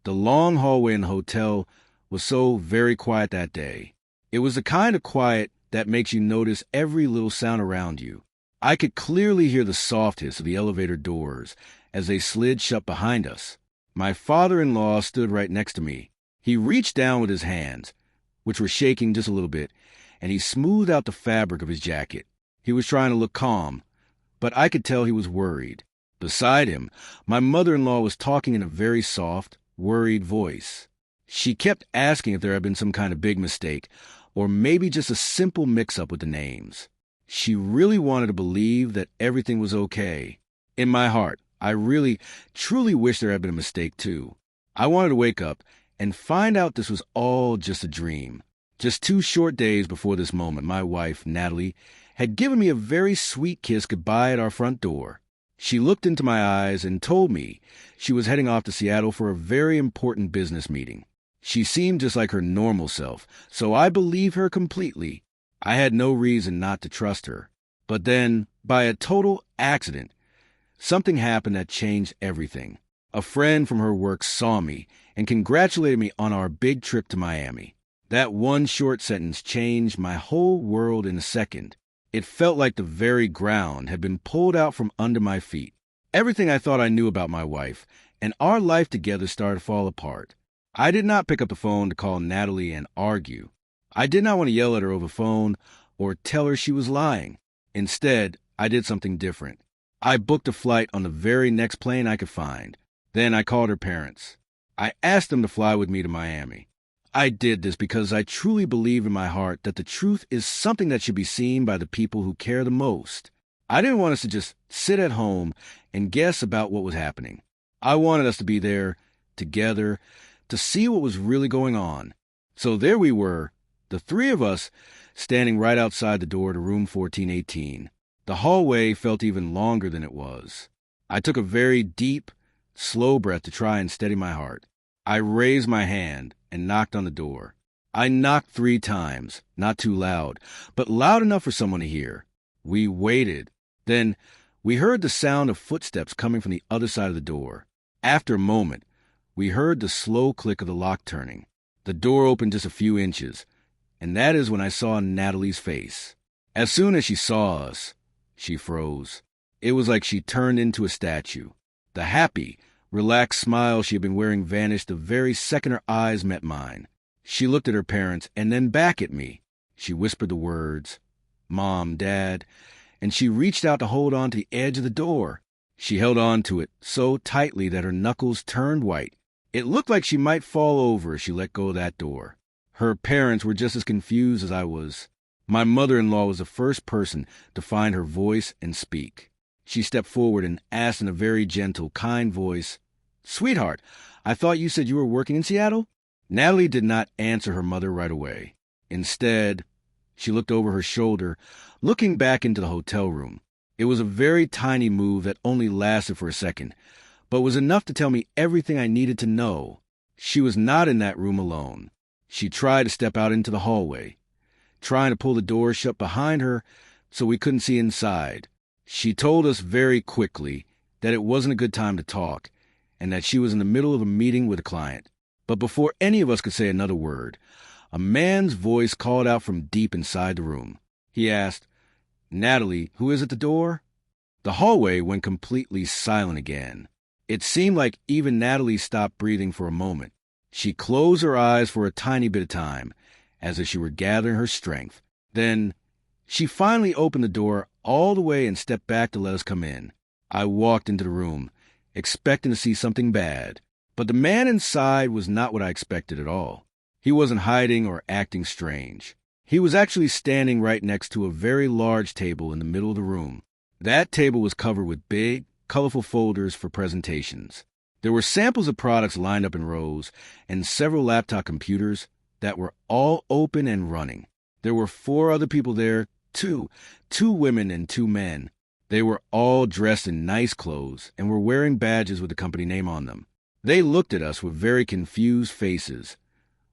The long hallway in the hotel was so very quiet that day. It was the kind of quiet that makes you notice every little sound around you. I could clearly hear the soft hiss of the elevator doors as they slid shut behind us. My father-in-law stood right next to me. He reached down with his hands, which were shaking just a little bit, and he smoothed out the fabric of his jacket. He was trying to look calm, but I could tell he was worried. Beside him, my mother-in-law was talking in a very soft, worried voice. She kept asking if there had been some kind of big mistake, or maybe just a simple mix-up with the names. She really wanted to believe that everything was okay. In my heart, I really, truly wished there had been a mistake too. I wanted to wake up and find out this was all just a dream. Just 2 short days before this moment, my wife, Natalie, had given me a very sweet kiss goodbye at our front door. She looked into my eyes and told me she was heading off to Seattle for a very important business meeting. She seemed just like her normal self, so I believed her completely. I had no reason not to trust her. But then, by a total accident, something happened that changed everything. A friend from her work saw me and congratulated me on our big trip to Miami. That one short sentence changed my whole world in a second. It felt like the very ground had been pulled out from under my feet. Everything I thought I knew about my wife and our life together started to fall apart. I did not pick up the phone to call Natalie and argue. I did not want to yell at her over the phone or tell her she was lying. Instead, I did something different. I booked a flight on the very next plane I could find. Then I called her parents. I asked them to fly with me to Miami. I did this because I truly believe in my heart that the truth is something that should be seen by the people who care the most. I didn't want us to just sit at home and guess about what was happening. I wanted us to be there, together, to see what was really going on. So there we were, the 3 of us, standing right outside the door to room 1418. The hallway felt even longer than it was. I took a very deep, slow breath to try and steady my heart. I raised my hand and knocked on the door. I knocked 3 times, not too loud, but loud enough for someone to hear. We waited. Then we heard the sound of footsteps coming from the other side of the door. After a moment, we heard the slow click of the lock turning. The door opened just a few inches, and that is when I saw Natalie's face. As soon as she saw us, she froze. It was like she turned into a statue. The happy, relaxed smile she had been wearing vanished the very second her eyes met mine. She looked at her parents and then back at me. She whispered the words, "Mom, Dad," and she reached out to hold on to the edge of the door. She held on to it so tightly that her knuckles turned white. It looked like she might fall over as she let go of that door. Her parents were just as confused as I was. My mother-in-law was the first person to find her voice and speak. She stepped forward and asked in a very gentle, kind voice, "Sweetheart, I thought you said you were working in Seattle?" Natalie did not answer her mother right away. Instead, she looked over her shoulder, looking back into the hotel room. It was a very tiny move that only lasted for a second, but was enough to tell me everything I needed to know. She was not in that room alone. She tried to step out into the hallway, trying to pull the door shut behind her so we couldn't see inside. She told us very quickly that it wasn't a good time to talk and that she was in the middle of a meeting with a client. But before any of us could say another word, a man's voice called out from deep inside the room. He asked, "Natalie, who is at the door?" The hallway went completely silent again. It seemed like even Natalie stopped breathing for a moment. She closed her eyes for a tiny bit of time, as if she were gathering her strength. Then she finally opened the door all the way and stepped back to let us come in. I walked into the room, expecting to see something bad. But the man inside was not what I expected at all. He wasn't hiding or acting strange. He was actually standing right next to a very large table in the middle of the room. That table was covered with big, colorful folders for presentations. There were samples of products lined up in rows and several laptop computers that were all open and running. There were 4 other people there, too, 2 women and 2 men. They were all dressed in nice clothes and were wearing badges with the company name on them. They looked at us with very confused faces,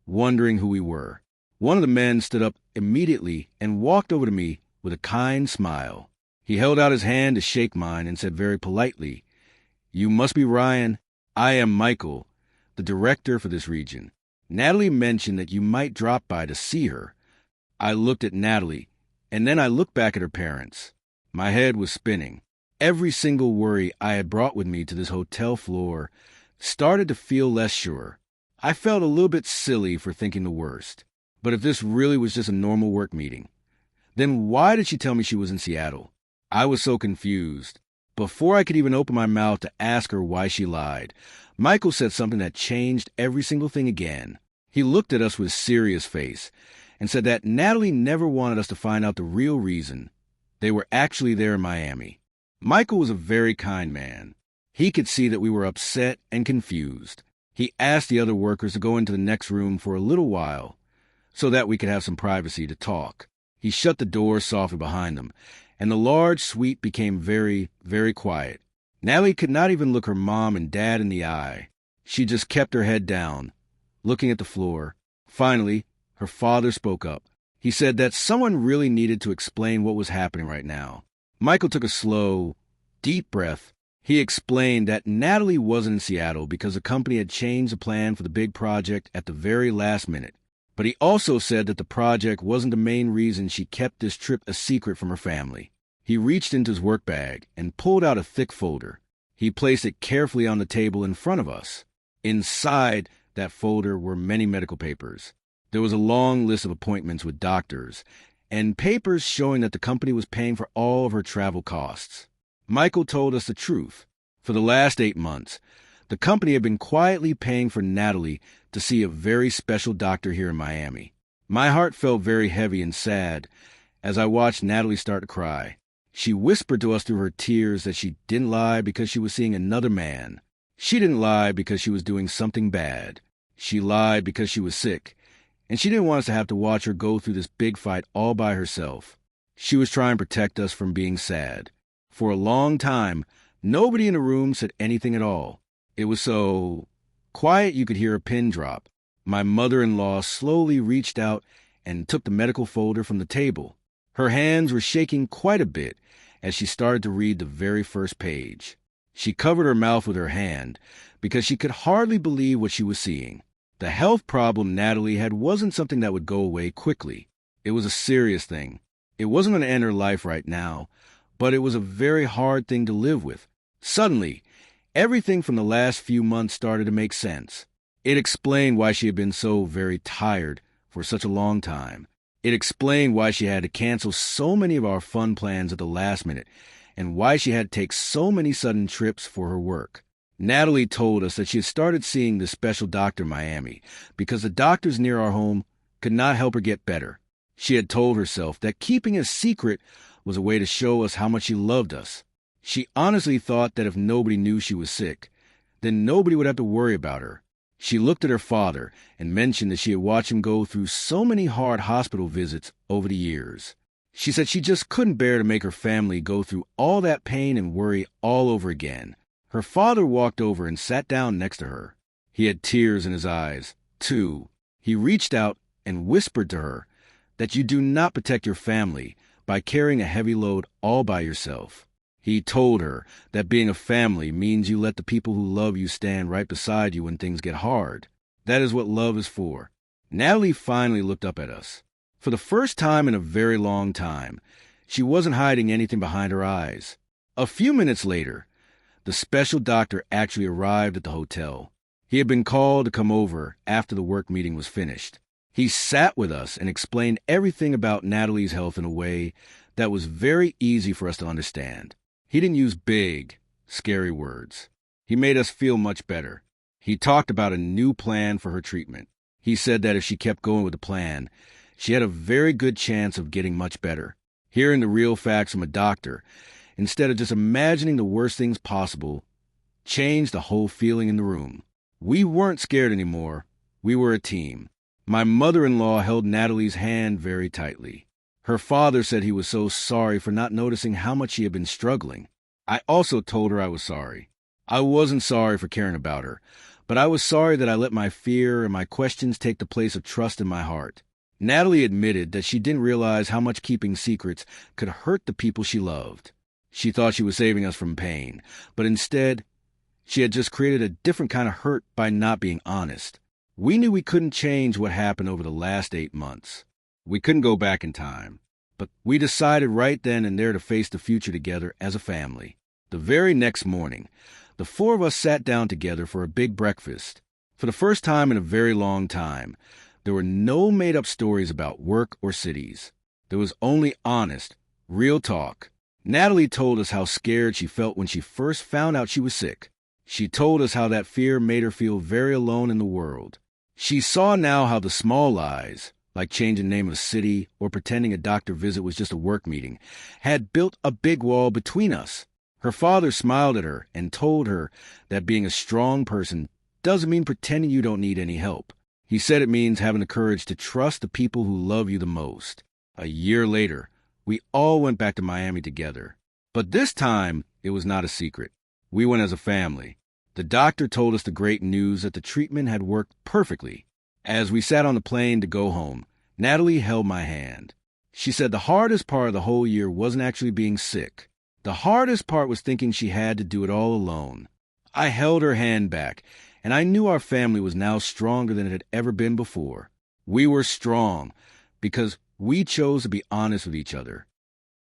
wondering who we were. One of the men stood up immediately and walked over to me with a kind smile. He held out his hand to shake mine and said very politely, "You must be Ryan. I am Michael, the director for this region. Natalie mentioned that you might drop by to see her. I looked at Natalie, and then I looked back at her parents. My head was spinning. Every single worry I had brought with me to this hotel floor started to feel less sure. I felt a little bit silly for thinking the worst. But if this really was just a normal work meeting, then why did she tell me she was in Seattle? I was so confused. Before I could even open my mouth to ask her why she lied, Michael said something that changed every single thing again. He looked at us with a serious face and said that Natalie never wanted us to find out the real reason they were actually there in Miami. Michael was a very kind man. He could see that we were upset and confused. He asked the other workers to go into the next room for a little while so that we could have some privacy to talk. He shut the door softly behind them, and the large suite became very, very quiet. Natalie could not even look her mom and dad in the eye. She just kept her head down, looking at the floor. Finally, her father spoke up. He said that someone really needed to explain what was happening right now. Michael took a slow, deep breath. He explained that Natalie wasn't in Seattle because the company had changed the plan for the big project at the very last minute. But he also said that the project wasn't the main reason she kept this trip a secret from her family. He reached into his work bag and pulled out a thick folder. He placed it carefully on the table in front of us. Inside that folder were many medical papers. There was a long list of appointments with doctors and papers showing that the company was paying for all of her travel costs. Michael told us the truth. For the last 8 months, the company had been quietly paying for Natalie to see a very special doctor here in Miami. My heart felt very heavy and sad as I watched Natalie start to cry. She whispered to us through her tears that she didn't lie because she was seeing another man. She didn't lie because she was doing something bad. She lied because she was sick, and she didn't want us to have to watch her go through this big fight all by herself. She was trying to protect us from being sad. For a long time, nobody in the room said anything at all. It was so quiet you could hear a pin drop. My mother-in-law slowly reached out and took the medical folder from the table. Her hands were shaking quite a bit as she started to read the very first page. She covered her mouth with her hand because she could hardly believe what she was seeing. The health problem Natalie had wasn't something that would go away quickly. It was a serious thing. It wasn't going to end her life right now, but it was a very hard thing to live with. Suddenly, everything from the last few months started to make sense. It explained why she had been so very tired for such a long time. It explained why she had to cancel so many of our fun plans at the last minute, and why she had to take so many sudden trips for her work. Natalie told us that she had started seeing this special doctor in Miami because the doctors near our home could not help her get better. She had told herself that keeping a secret was a way to show us how much she loved us. She honestly thought that if nobody knew she was sick, then nobody would have to worry about her. She looked at her father and mentioned that she had watched him go through so many hard hospital visits over the years. She said she just couldn't bear to make her family go through all that pain and worry all over again. Her father walked over and sat down next to her. He had tears in his eyes, too. He reached out and whispered to her that you do not protect your family by carrying a heavy load all by yourself. He told her that being a family means you let the people who love you stand right beside you when things get hard. That is what love is for. Natalie finally looked up at us. For the first time in a very long time, she wasn't hiding anything behind her eyes. A few minutes later, the special doctor actually arrived at the hotel. He had been called to come over after the work meeting was finished. He sat with us and explained everything about Natalie's health in a way that was very easy for us to understand. He didn't use big, scary words. He made us feel much better. He talked about a new plan for her treatment. He said that if she kept going with the plan, she had a very good chance of getting much better. Hearing the real facts from a doctor, instead of just imagining the worst things possible, changed the whole feeling in the room. We weren't scared anymore. We were a team. My mother-in-law held Natalie's hand very tightly. Her father said he was so sorry for not noticing how much she had been struggling. I also told her I was sorry. I wasn't sorry for caring about her, but I was sorry that I let my fear and my questions take the place of trust in my heart. Natalie admitted that she didn't realize how much keeping secrets could hurt the people she loved. She thought she was saving us from pain, but instead, She had just created a different kind of hurt by not being honest. We knew we couldn't change what happened over the last 8 months. We couldn't go back in time. But we decided right then and there to face the future together as a family. The very next morning, the four of us sat down together for a big breakfast. For the first time in a very long time, there were no made-up stories about work or cities. There was only honest, real talk. Natalie told us how scared she felt when she first found out she was sick. She told us how that fear made her feel very alone in the world. She saw now how the small lies, like changing the name of a city or pretending a doctor visit was just a work meeting, had built a big wall between us. Her father smiled at her and told her that being a strong person doesn't mean pretending you don't need any help. He said it means having the courage to trust the people who love you the most. A year later, we all went back to Miami together. But this time, it was not a secret. We went as a family. The doctor told us the great news that the treatment had worked perfectly. As we sat on the plane to go home, Natalie held my hand. She said the hardest part of the whole year wasn't actually being sick. The hardest part was thinking she had to do it all alone. I held her hand back, and I knew our family was now stronger than it had ever been before. We were strong because we chose to be honest with each other.